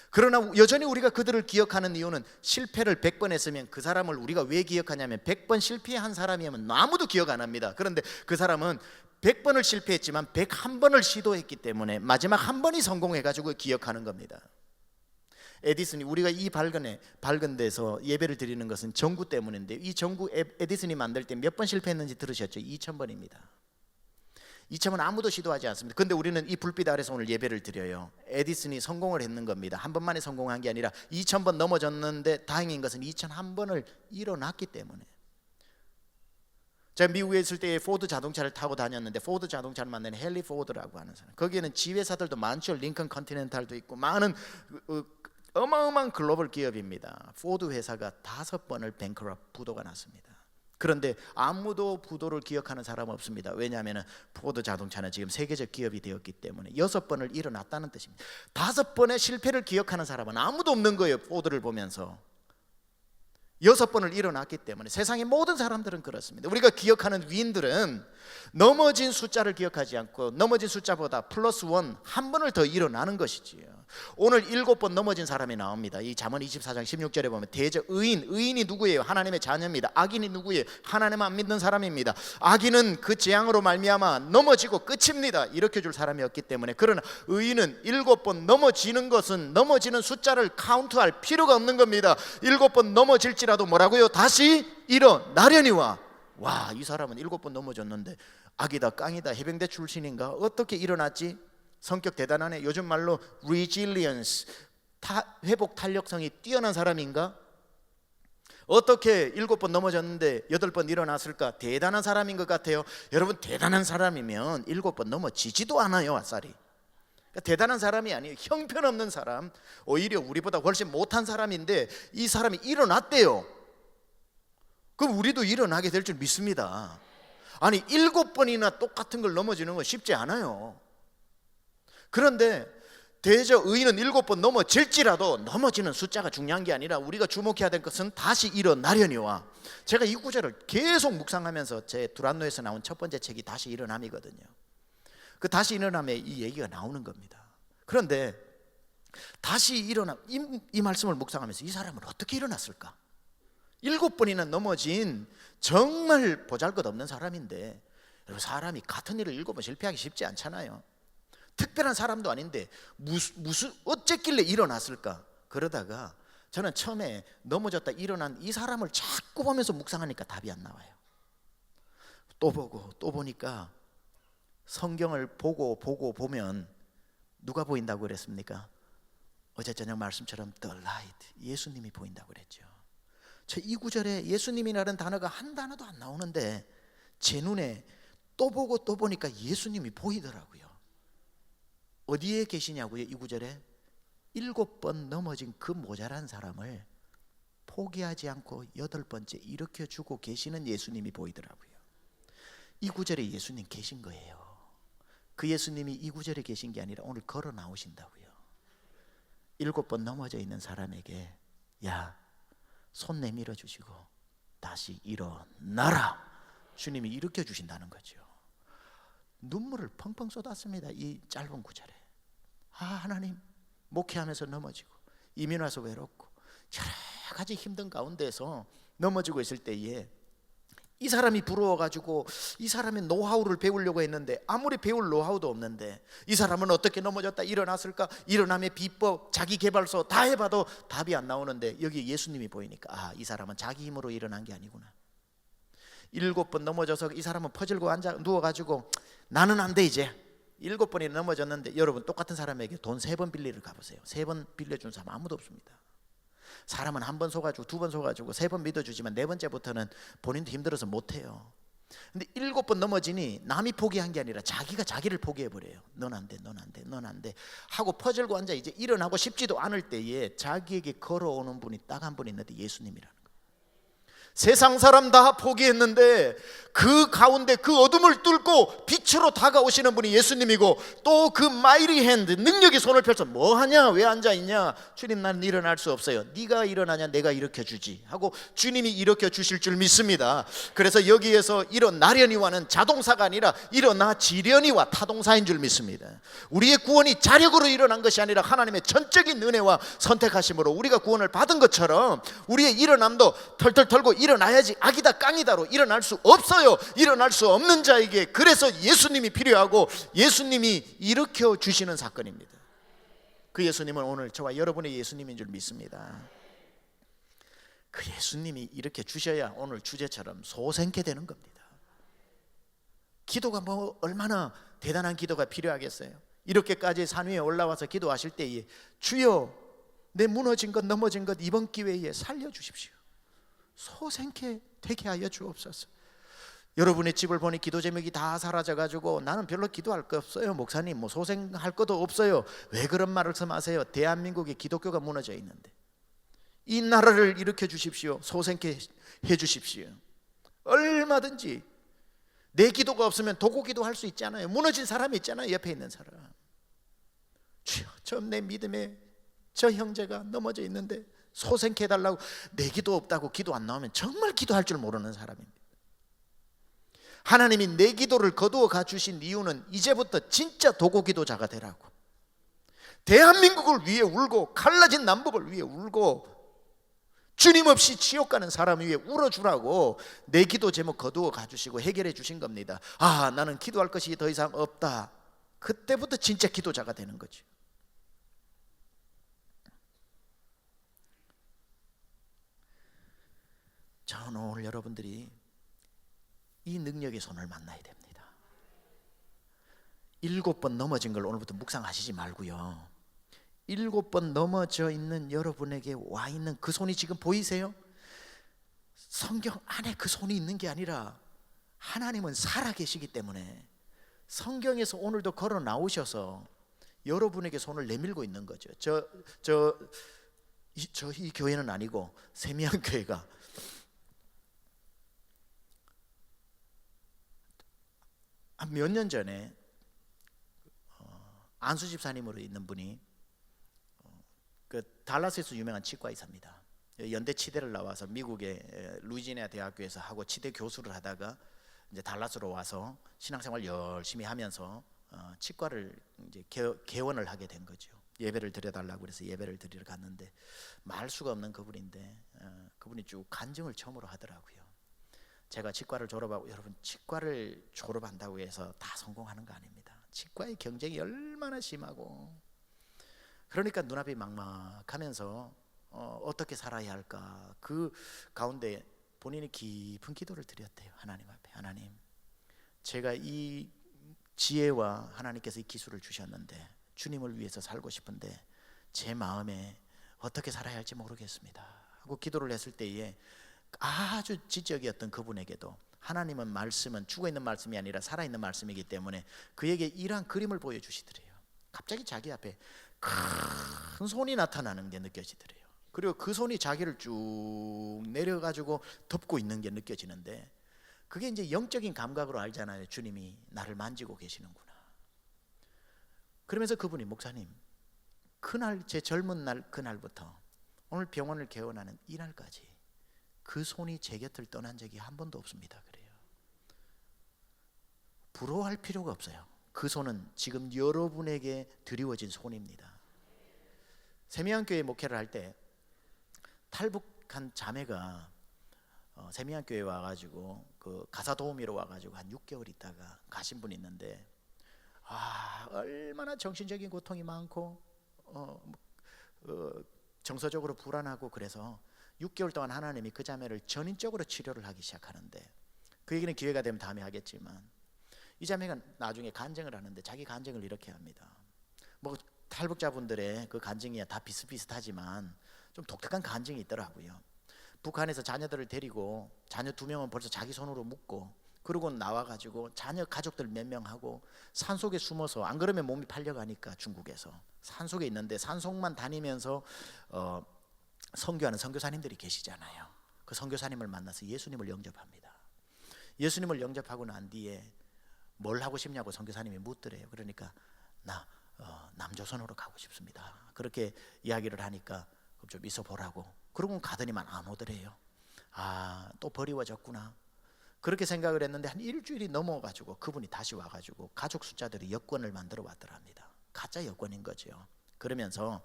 그러나 여전히 우리가 그들을 기억하는 이유는, 실패를 100번 했으면 그 사람을 우리가 왜 기억하냐면 100번 실패한 사람이면 아무도 기억 안 합니다. 그런데 그 사람은 100번을 실패했지만 101번을 시도했기 때문에 마지막 한 번이 성공해가지고 기억하는 겁니다. 에디슨이, 우리가 이 밝은 데서 예배를 드리는 것은 전구 때문인데, 이 전구 에디슨이 만들 때 몇 번 실패했는지 들으셨죠? 2000번입니다. 2000번 아무도 시도하지 않습니다. 그런데 우리는 이 불빛 아래서 오늘 예배를 드려요. 에디슨이 성공을 했는 겁니다. 한 번만에 성공한 게 아니라 2000번 넘어졌는데 다행인 것은 2001번을 일어났기 때문에. 제가 미국에 있을 때 포드 자동차를 타고 다녔는데, 포드 자동차를 만드는 헨리 포드라고 하는 사람, 거기에는 지회사들도 많죠. 링컨 컨티넨탈도 있고 많은 어마어마한 글로벌 기업입니다. 포드 회사가 5번을 뱅크럽, 부도가 났습니다. 그런데 아무도 부도를 기억하는 사람 없습니다. 왜냐하면 포드 자동차는 지금 세계적 기업이 되었기 때문에 6번을 일어났다는 뜻입니다. 5번의 실패를 기억하는 사람은 아무도 없는 거예요. 포드를 보면서 6번을 일어났기 때문에. 세상의 모든 사람들은 그렇습니다. 우리가 기억하는 위인들은 넘어진 숫자를 기억하지 않고, 넘어진 숫자보다 플러스 1, 한 번을 더 일어나는 것이지요. 오늘 7번 넘어진 사람이 나옵니다. 이 잠언 24장 16절에 보면 의인이 누구예요? 하나님의 자녀입니다. 악인이 누구예요? 하나님 안 믿는 사람입니다. 악인은 그 재앙으로 말미암아 넘어지고 끝입니다. 이렇게 줄 사람이었기 때문에. 그러나 의인은 7번 넘어지는 것은, 넘어지는 숫자를 카운트할 필요가 없는 겁니다. 7번 넘어질지라도 뭐라고요? 다시 일어나려니와. 와, 이 사람은 7번 넘어졌는데 악이다 깡이다 해병대 출신인가? 어떻게 일어났지? 성격 대단하네. 요즘 말로 resilience, 회복 탄력성이 뛰어난 사람인가? 어떻게 7번 넘어졌는데 8번 일어났을까? 대단한 사람인 것 같아요. 여러분, 대단한 사람이면 7번 넘어지지도 않아요. 아싸리. 그러니까 대단한 사람이 아니에요. 형편없는 사람, 오히려 우리보다 훨씬 못한 사람인데 이 사람이 일어났대요. 그럼 우리도 일어나게 될 줄 믿습니다. 아니, 7번이나 똑같은 걸 넘어지는 건 쉽지 않아요. 그런데 대저 의인은 7번 넘어질지라도, 넘어지는 숫자가 중요한 게 아니라 우리가 주목해야 될 것은 다시 일어나려니와. 제가 이 구절을 계속 묵상하면서 제 두란노에서 나온 첫 번째 책이 다시 일어남이거든요. 그 다시 일어남에 이 얘기가 나오는 겁니다. 그런데 다시 일어나 이 말씀을 묵상하면서 이 사람은 어떻게 일어났을까? 7번이나 넘어진 정말 보잘것없는 사람인데, 여러분, 사람이 같은 일을 7번 실패하기 쉽지 않잖아요. 특별한 사람도 아닌데 무슨 어쨌길래 일어났을까? 그러다가 저는 처음에 넘어졌다 일어난 이 사람을 자꾸 보면서 묵상하니까 답이 안 나와요. 또 보고 또 보니까 성경을 보고 보면 누가 보인다고 그랬습니까? 어제 저녁 말씀처럼 The Light, 예수님이 보인다고 그랬죠. 저 이 구절에 예수님이라는 단어가 한 단어도 안 나오는데 제 눈에 또 보고 또 보니까 예수님이 보이더라고요. 어디에 계시냐고요? 이 구절에 7번 넘어진 그 모자란 사람을 포기하지 않고 8번째 일으켜주고 계시는 예수님이 보이더라고요. 이 구절에 예수님 계신 거예요. 그 예수님이 이 구절에 계신 게 아니라 오늘 걸어 나오신다고요. 7번 넘어져 있는 사람에게 야, 손 내밀어 주시고 다시 일어나라, 주님이 일으켜 주신다는 거죠. 눈물을 펑펑 쏟았습니다. 이 짧은 구절에. 하나님, 목회하면서 넘어지고 이민 와서 외롭고 여러 가지 힘든 가운데서 넘어지고 있을 때에 이 사람이 부러워가지고 이 사람의 노하우를 배우려고 했는데 아무리 배울 노하우도 없는데 이 사람은 어떻게 넘어졌다 일어났을까? 일어남의 비법, 자기 개발서 다 해봐도 답이 안 나오는데 여기 예수님이 보이니까 이 사람은 자기 힘으로 일어난 게 아니구나. 7번 넘어져서 이 사람은 퍼질고 누워가지고 나는 안 돼 이제. 7번이 넘어졌는데 여러분, 똑같은 사람에게 돈 3번 빌리러 가보세요. 3번 빌려준 사람 아무도 없습니다. 사람은 1번 속아주고 2번 속아주고 3번 믿어주지만 4번째부터는 본인도 힘들어서 못해요. 근데 7번 넘어지니 남이 포기한 게 아니라 자기가 자기를 포기해버려요. 넌 안 돼, 넌 안 돼, 넌 안 돼 하고 퍼질고 앉아 이제 일어나고 싶지도 않을 때에 자기에게 걸어오는 분이 딱 한 분 있는데 예수님이라는 거예요. 세상 사람 다 포기했는데 그 가운데 그 어둠을 뚫고 빛으로 다가오시는 분이 예수님이고, 또 그 마이리 핸드, 능력의 손을 펼쳐 뭐하냐, 왜 앉아있냐, 주님 나는 일어날 수 없어요. 네가 일어나냐, 내가 일으켜주지 하고 주님이 일으켜주실 줄 믿습니다. 그래서 여기에서 일어나려니와는 자동사가 아니라 일어나지려니와 타동사인 줄 믿습니다. 우리의 구원이 자력으로 일어난 것이 아니라 하나님의 전적인 은혜와 선택하심으로 우리가 구원을 받은 것처럼 우리의 일어남도 털털 털고 일어나야지 악이다 깡이다로 일어날 수 없어요. 일어날 수 없는 자에게 그래서 예수님이 필요하고 예수님이 일으켜 주시는 사건입니다. 그 예수님은 오늘 저와 여러분의 예수님인 줄 믿습니다. 그 예수님이 일으켜 주셔야 오늘 주제처럼 소생케 되는 겁니다. 기도가 뭐 얼마나 대단한 기도가 필요하겠어요. 이렇게까지 산 위에 올라와서 기도하실 때에 주여 내 무너진 것 넘어진 것 이번 기회에 살려주십시오. 소생케 되게 하여 주옵소서. 여러분의 집을 보니 기도 제목이 다 사라져가지고 나는 별로 기도할 거 없어요 목사님, 뭐 소생할 것도 없어요. 왜 그런 말씀하세요? 대한민국에 기독교가 무너져 있는데 이 나라를 일으켜 주십시오. 소생케 해 주십시오. 얼마든지 내 기도가 없으면 도구 기도할 수 있잖아요. 무너진 사람이 있잖아요. 옆에 있는 사람. 주여, 저 내 믿음에 저 형제가 넘어져 있는데 소생케 해달라고. 내 기도 없다고 기도 안 나오면 정말 기도할 줄 모르는 사람입니다. 하나님이 내 기도를 거두어 가주신 이유는 이제부터 진짜 도구 기도자가 되라고, 대한민국을 위해 울고 갈라진 남북을 위해 울고 주님 없이 지옥 가는 사람 위해 울어주라고 내 기도 제목 거두어 가주시고 해결해 주신 겁니다. 나는 기도할 것이 더 이상 없다. 그때부터 진짜 기도자가 되는 거죠. 저는 오늘 여러분들이 이 능력의 손을 만나야 됩니다. 7번 넘어진 걸 오늘부터 묵상하시지 말고요, 7번 넘어져 있는 여러분에게 와 있는 그 손이 지금 보이세요? 성경 안에 그 손이 있는 게 아니라 하나님은 살아계시기 때문에 성경에서 오늘도 걸어 나오셔서 여러분에게 손을 내밀고 있는 거죠. 이 교회는 아니고 세미양교회가 몇 년 전에 안수 집사님으로 있는 분이 그 달라스에서 유명한 치과 의사입니다. 연대 치대를 나와서 미국의 루이지애나 대학교에서 하고 치대 교수를 하다가 이제 달라스로 와서 신앙생활 열심히 하면서 치과를 이제 개원을 하게 된 거죠. 예배를 드려달라고 그래서 예배를 드리러 갔는데 말 수가 없는 그분인데 그분이 쭉 간증을 처음으로 하더라고요. 제가 치과를 졸업하고, 여러분 치과를 졸업한다고 해서 다 성공하는 거 아닙니다. 치과의 경쟁이 얼마나 심하고, 그러니까 눈앞이 막막하면서 어떻게 살아야 할까, 그 가운데 본인이 깊은 기도를 드렸대요. 하나님 앞에, 하나님, 제가 이 지혜와 하나님께서 이 기술을 주셨는데 주님을 위해서 살고 싶은데 제 마음에 어떻게 살아야 할지 모르겠습니다 하고 기도를 했을 때에 아주 지적이었던 그분에게도 하나님은 말씀은 죽어있는 말씀이 아니라 살아있는 말씀이기 때문에 그에게 이러한 그림을 보여주시더래요. 갑자기 자기 앞에 큰 손이 나타나는 게 느껴지더래요. 그리고 그 손이 자기를 쭉 내려가지고 덮고 있는 게 느껴지는데, 그게 이제 영적인 감각으로 알잖아요. 주님이 나를 만지고 계시는구나. 그러면서 그분이, 목사님, 그날 제 젊은 날 그날부터 오늘 병원을 개원하는 이날까지 그 손이 제 곁을 떠난 적이 한 번도 없습니다. 그래요. 부러워할 필요가 없어요. 그 손은 지금 여러분에게 드리워진 손입니다. 세미안교회 목회를 할 때 탈북한 자매가 세미안교회 와가지고 그 가사 도우미로 와가지고 한 6개월 있다가 가신 분이 있는데, 얼마나 정신적인 고통이 많고 정서적으로 불안하고, 그래서 6개월 동안 하나님이 그 자매를 전인적으로 치료를 하기 시작하는데, 그 얘기는 기회가 되면 다음에 하겠지만, 이 자매가 나중에 간증을 하는데 자기 간증을 이렇게 합니다. 뭐 탈북자분들의 그 간증이 다 비슷비슷하지만 좀 독특한 간증이 있더라고요. 북한에서 자녀들을 데리고 자녀 2명은 벌써 자기 손으로 묶고, 그러고 나와가지고 자녀 가족들 몇 명하고 산속에 숨어서, 안 그러면 몸이 팔려가니까 중국에서 산속에 있는데 산속만 다니면서 선교하는 선교사님들이 계시잖아요. 그 선교사님을 만나서 예수님을 영접합니다. 예수님을 영접하고 난 뒤에 뭘 하고 싶냐고 선교사님이 묻더래요. 그러니까 나 남조선으로 가고 싶습니다. 그렇게 이야기를 하니까 좀 있어 보라고. 그러고 가더니만 안 오더래요. 또 버리워졌구나. 그렇게 생각을 했는데 한 일주일이 넘어가지고 그분이 다시 와가지고 가족 숫자들이 여권을 만들어 왔더랍니다. 가짜 여권인 거죠. 그러면서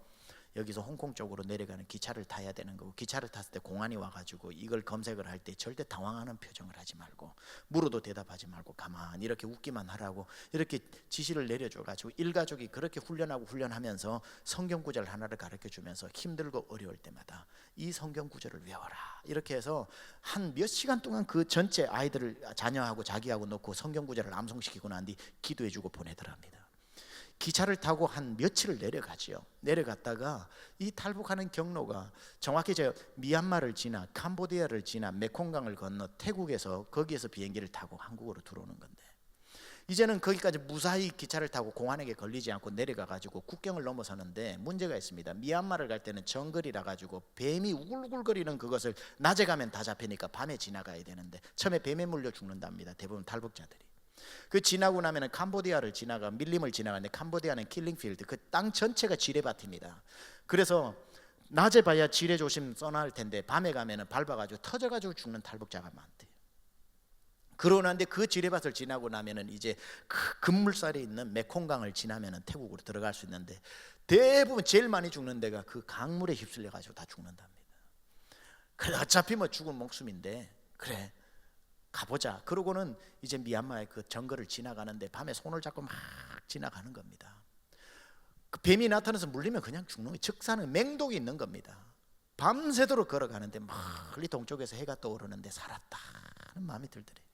여기서 홍콩 쪽으로 내려가는 기차를 타야 되는 거고, 기차를 탔을 때 공안이 와가지고 이걸 검색을 할 때 절대 당황하는 표정을 하지 말고, 물어도 대답하지 말고 가만히 이렇게 웃기만 하라고 이렇게 지시를 내려줘가지고 일가족이 그렇게 훈련하면서 성경 구절 하나를 가르쳐주면서 힘들고 어려울 때마다 이 성경 구절을 외워라, 이렇게 해서 한 몇 시간 동안 그 전체 아이들을, 자녀하고 자기하고 놓고 성경 구절을 암송시키고 난 뒤 기도해주고 보내더랍니다. 기차를 타고 한 며칠을 내려가지요. 내려갔다가 이 탈북하는 경로가 정확히 저 미얀마를 지나 캄보디아를 지나 메콩강을 건너 태국에서 거기에서 비행기를 타고 한국으로 들어오는 건데, 이제는 거기까지 무사히 기차를 타고 공안에게 걸리지 않고 내려가가지고 국경을 넘어서는데 문제가 있습니다. 미얀마를 갈 때는 정글이라 가지고 뱀이 우글우글거리는 그것을 낮에 가면 다 잡히니까 밤에 지나가야 되는데 처음에 뱀에 물려 죽는답니다. 대부분 탈북자들이. 그 지나고 나면은 캄보디아를 지나가 밀림을 지나가는데, 캄보디아는 킬링필드, 그 땅 전체가 지뢰밭입니다. 그래서 낮에 봐야 지뢰 조심 써놔할 텐데 밤에 가면은 밟아가지고 터져가지고 죽는 탈북자가 많대요. 그러는데 그 지뢰밭을 지나고 나면은 이제 그 급물살이 있는 메콩강을 지나면은 태국으로 들어갈 수 있는데, 대부분 제일 많이 죽는 데가 그 강물에 휩쓸려 가지고 다 죽는답니다. 그래, 어차피 뭐 죽은 목숨인데 그래 가보자. 그러고는 이제 미얀마의 그 정글을 지나가는데 밤에 손을 잡고 막 지나가는 겁니다. 그 뱀이 나타나서 물리면 그냥 죽는 거예요. 즉사는 맹독이 있는 겁니다. 밤새도록 걸어가는데 멀리 동쪽에서 해가 떠오르는데 살았다 하는 마음이 들더래요.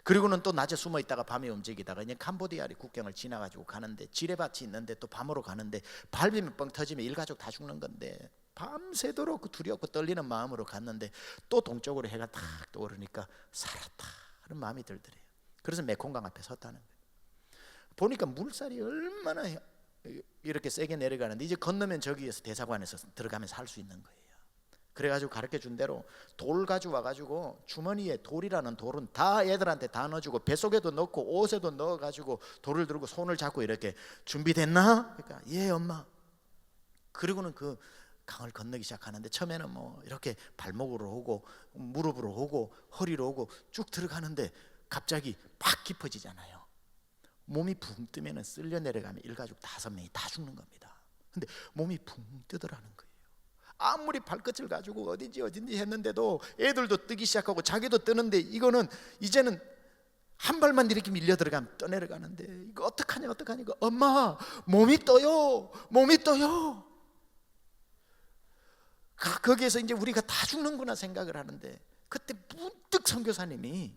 그리고는 또 낮에 숨어 있다가 밤에 움직이다가 이제 캄보디아 국경을 지나가지고 가는데, 지뢰밭이 있는데 또 밤으로 가는데 밟으면 뻥 터지면 일가족 다 죽는 건데 밤새도록 그 두렵고 떨리는 마음으로 갔는데 또 동쪽으로 해가 탁 떠오르니까 살았다 하는 마음이 들더래요. 그래서 메콩강 앞에 섰다는 거예요. 보니까 물살이 얼마나 이렇게 세게 내려가는데 이제 건너면 저기에서 대사관에서 들어가면서 할 수 있는 거예요. 그래가지고 가르쳐준 대로 돌 가지고 와가지고 주머니에 돌이라는 돌은 다 애들한테 다 넣어주고 뱃속에도 넣고 옷에도 넣어가지고 돌을 들고 손을 잡고 이렇게, 준비됐나? 그러니까 예 엄마. 그리고는 그 강을 건너기 시작하는데 처음에는 뭐 이렇게 발목으로 오고 무릎으로 오고 허리로 오고 쭉 들어가는데 갑자기 팍 깊어지잖아요. 몸이 붕 뜨면은 쓸려 내려가면 일가족 5명이 다 죽는 겁니다. 근데 몸이 붕 뜨더라는 거예요. 아무리 발끝을 가지고 어딘지 했는데도 애들도 뜨기 시작하고 자기도 뜨는데 이거는 이제는 한 발만 이렇게 밀려 들어가면 떠내려가는데 이거 어떡하냐 이거 엄마 몸이 떠요. 거기에서 이제 우리가 다 죽는구나 생각을 하는데 그때 문득 선교사님이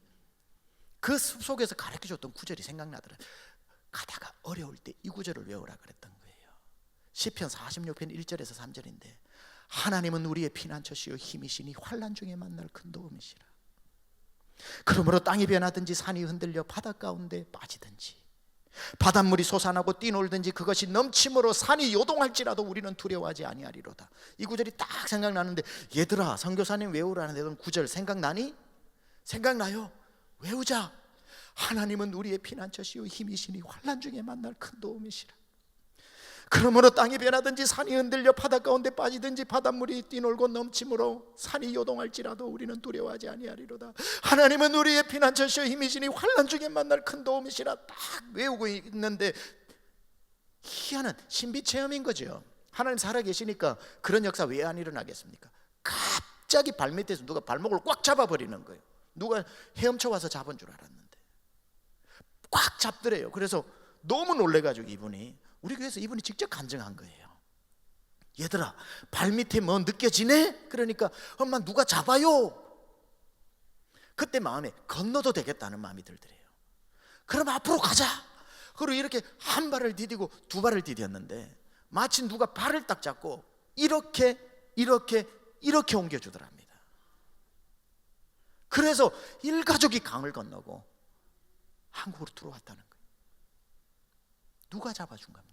그 숲속에서 가르쳐줬던 구절이 생각나더라고요. 가다가 어려울 때 이 구절을 외우라 그랬던 거예요. 시편 46편 1절에서 3절인데 하나님은 우리의 피난처시요 힘이시니 환난 중에 만날 큰 도움이시라. 그러므로 땅이 변하든지 산이 흔들려 바다 가운데 빠지든지 바닷물이 솟아나고 뛰놀든지 그것이 넘침으로 산이 요동할지라도 우리는 두려워하지 아니하리로다. 이 구절이 딱 생각나는데 얘들아 선교사님 외우라는 구절 생각나니? 생각나요? 외우자. 하나님은 우리의 피난처시요 힘이시니 환난 중에 만날 큰 도움이시라. 그러므로 땅이 변하든지 산이 흔들려 바다 가운데 빠지든지 바닷물이 뛰놀고 넘침으로 산이 요동할지라도 우리는 두려워하지 아니하리로다. 하나님은 우리의 피난처시요 힘이시니 환난 중에 만날 큰 도움이시라. 딱 외우고 있는데 희한한 신비 체험인 거죠. 하나님 살아계시니까 그런 역사 왜 안 일어나겠습니까? 갑자기 발밑에서 누가 발목을 꽉 잡아버리는 거예요. 누가 헤엄쳐 와서 잡은 줄 알았는데 꽉 잡더래요. 그래서 너무 놀래가지고 우리 교회에서 이분이 직접 간증한 거예요. 얘들아 발밑에 뭐 느껴지네? 그러니까 엄마 누가 잡아요. 그때 마음에 건너도 되겠다는 마음이 들더래요. 그럼 앞으로 가자. 그리고 이렇게 한 발을 디디고 두 발을 디뎠는데 마치 누가 발을 딱 잡고 이렇게 옮겨주더랍니다. 그래서 일가족이 강을 건너고 한국으로 들어왔다는 거예요. 누가 잡아준 겁니까?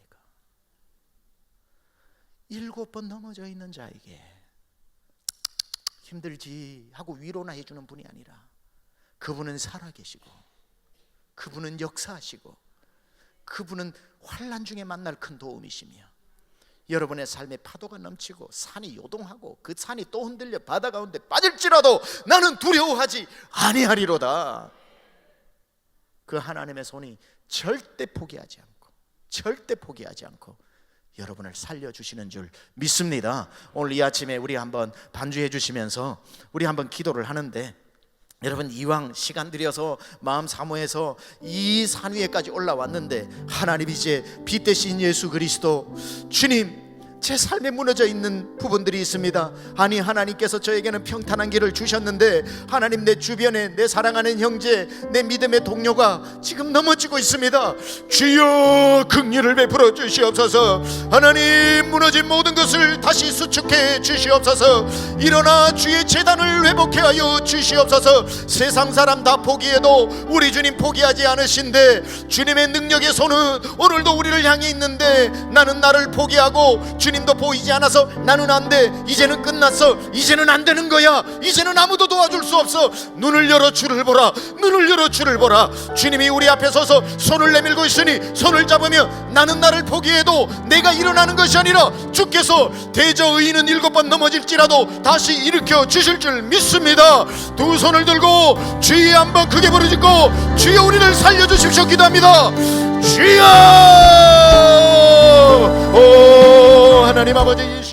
7번 넘어져 있는 자에게 힘들지 하고 위로나 해주는 분이 아니라 그분은 살아계시고 그분은 역사하시고 그분은 환난 중에 만날 큰 도움이시며 여러분의 삶에 파도가 넘치고 산이 요동하고 그 산이 또 흔들려 바다 가운데 빠질지라도 나는 두려워하지 아니하리로다. 그 하나님의 손이 절대 포기하지 않고 여러분을 살려주시는 줄 믿습니다. 오늘 이 아침에 우리 한번 반주해 주시면서 우리 한번 기도를 하는데 여러분 이왕 시간 들여서 마음 사모해서 이 산 위에까지 올라왔는데 하나님 이제 빛 대신 예수 그리스도 주님 제 삶에 무너져 있는 부분들이 있습니다. 아니 하나님께서 저에게는 평탄한 길을 주셨는데 하나님 내 주변에 내 사랑하는 형제 내 믿음의 동료가 지금 넘어지고 있습니다. 주여 긍휼을 베풀어 주시옵소서. 하나님 무너진 모든 것을 다시 수축해 주시옵소서. 일어나 주의 제단을 회복해 하여 주시옵소서. 세상 사람 다 포기해도 우리 주님 포기하지 않으신데 주님의 능력의 손은 오늘도 우리를 향해 있는데 나는 나를 포기하고 주님도 보이지 않아서 나는 안 돼. 이제는 끝났어. 이제는 안 되는 거야. 이제는 아무도 도와줄 수 없어. 눈을 열어 주를 보라. 주님이 우리 앞에 서서 손을 내밀고 있으니 손을 잡으며 나는 나를 포기해도 내가 일어나는 것이 아니라 주께서 대저 의인은 7번 넘어질지라도 다시 일으켜 주실 줄 믿습니다. 두 손을 들고 주의 한번 크게 부르짖고 주여 우리를 살려주십시오 기도합니다. 주여. 오 하나님 아버지 이 시간